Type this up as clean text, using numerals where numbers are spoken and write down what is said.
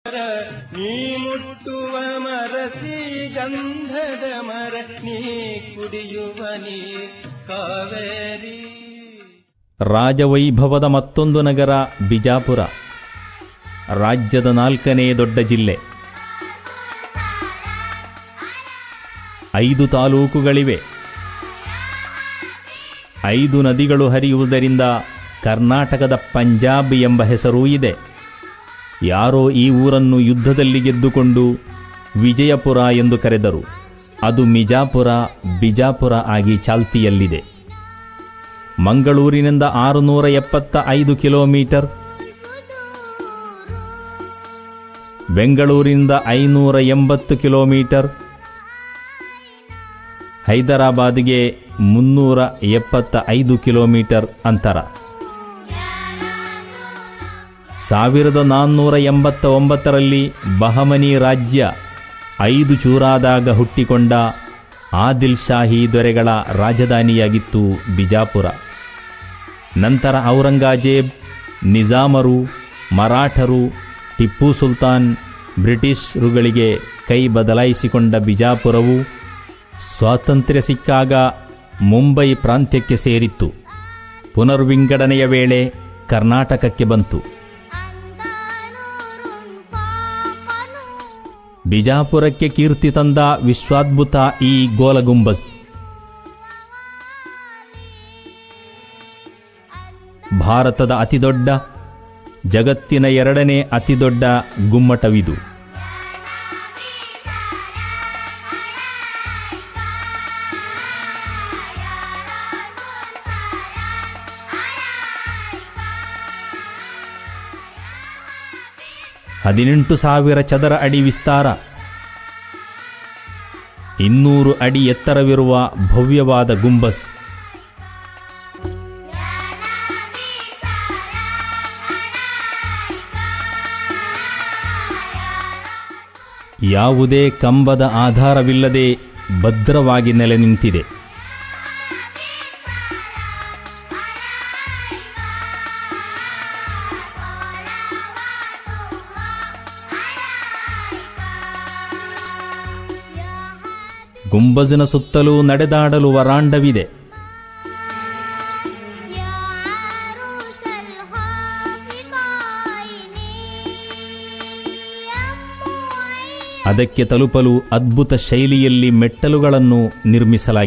ನೀ ಮುಟ್ಟುವ ಮರಸಿ ಗಂಧದ ಮರ ನೀ ಕುಡಿಯುವ ನೀ ಕಾವೇರಿ. ರಾಜವೈಭವದ ಮತ್ತೊಂದು ನಗರ ಬಿಜಾಪುರ. ರಾಜ್ಯದ 4ನೇ ದೊಡ್ಡ ಜಿಲ್ಲೆ. 5 ತಾಲೂಕುಗಳಿವೆ. 5 ನದಿಗಳು ಹರಿಯುವುದರಿಂದ ಕರ್ನಾಟಕದ ಪಂಜಾಬ್ ಎಂಬ ಹೆಸರೂ ಇದೆ. ಯಾರೋ ಈ ಊರನ್ನು ಯುದ್ಧದಲ್ಲಿ ಗೆದ್ದುಕೊಂಡು ವಿಜಯಪುರ ಎಂದು ಕರೆದರು. ಅದು ಮಿಜಾಪುರ, ಬಿಜಾಪುರ ಆಗಿ ಚಾಲ್ತಿಯಲ್ಲಿದೆ. ಮಂಗಳೂರಿನಿಂದ 675 ಕಿಲೋಮೀಟರ್, ಬೆಂಗಳೂರಿನಿಂದ 580 ಕಿಲೋಮೀಟರ್, ಹೈದರಾಬಾದ್ಗೆ 375 ಕಿಲೋಮೀಟರ್ ಅಂತರ. 1489ರಲ್ಲಿ ಬಹಮನಿ ರಾಜ್ಯ 5 ಚೂರಾದಾಗ ಹುಟ್ಟಿಕೊಂಡ ಆದಿಲ್ ಶಾಹಿ ದೊರೆಗಳ ರಾಜಧಾನಿಯಾಗಿತ್ತು ಬಿಜಾಪುರ. ನಂತರ ಔರಂಗಜೇಬ್, ನಿಜಾಮರು, ಮರಾಠರು, ಟಿಪ್ಪು ಸುಲ್ತಾನ್, ಬ್ರಿಟಿಷರುಗಳಿಗೆ ಕೈ ಬದಲಾಯಿಸಿಕೊಂಡ ಬಿಜಾಪುರವು ಸ್ವಾತಂತ್ರ್ಯ ಸಿಕ್ಕಾಗ ಮುಂಬೈ ಪ್ರಾಂತ್ಯಕ್ಕೆ ಸೇರಿತ್ತು. ಪುನರ್ವಿಂಗಡಣೆಯ ವೇಳೆ ಕರ್ನಾಟಕಕ್ಕೆ ಬಂತು. ಬಿಜಾಪುರಕ್ಕೆ ಕೀರ್ತಿ ತಂದ ವಿಶ್ವಾದ್ಭುತ ಈ ಗೋಲಗುಂಬಜ್. ಭಾರತದ ಅತಿದೊಡ್ಡ, ಜಗತ್ತಿನ 2ನೇ ಅತಿದೊಡ್ಡ ಗುಮ್ಮಟವಿದು. ಹದಿನೆಂಟು 18,000 ಚದರ ಅಡಿ ವಿಸ್ತಾರ, 200 ಅಡಿ ಎತ್ತರವಿರುವ ಭವ್ಯವಾದ ಗುಂಬಸ್. ಯಾವುದೇ ಕಂಬದ ಆಧಾರವಿಲ್ಲದೆ ಭದ್ರವಾಗಿ ನೆಲೆ ನಿಂತಿದೆ. ಗುಂಬಜಿನ ಸುತ್ತಲೂ ನಡೆದಾಡಲು ವರಾಂಡವಿದೆ. ಅದಕ್ಕೆ ತಲುಪಲು ಅದ್ಭುತ ಶೈಲಿಯಲ್ಲಿ ಮೆಟ್ಟಲುಗಳನ್ನು ನಿರ್ಮಿಸಲಾಗಿದೆ.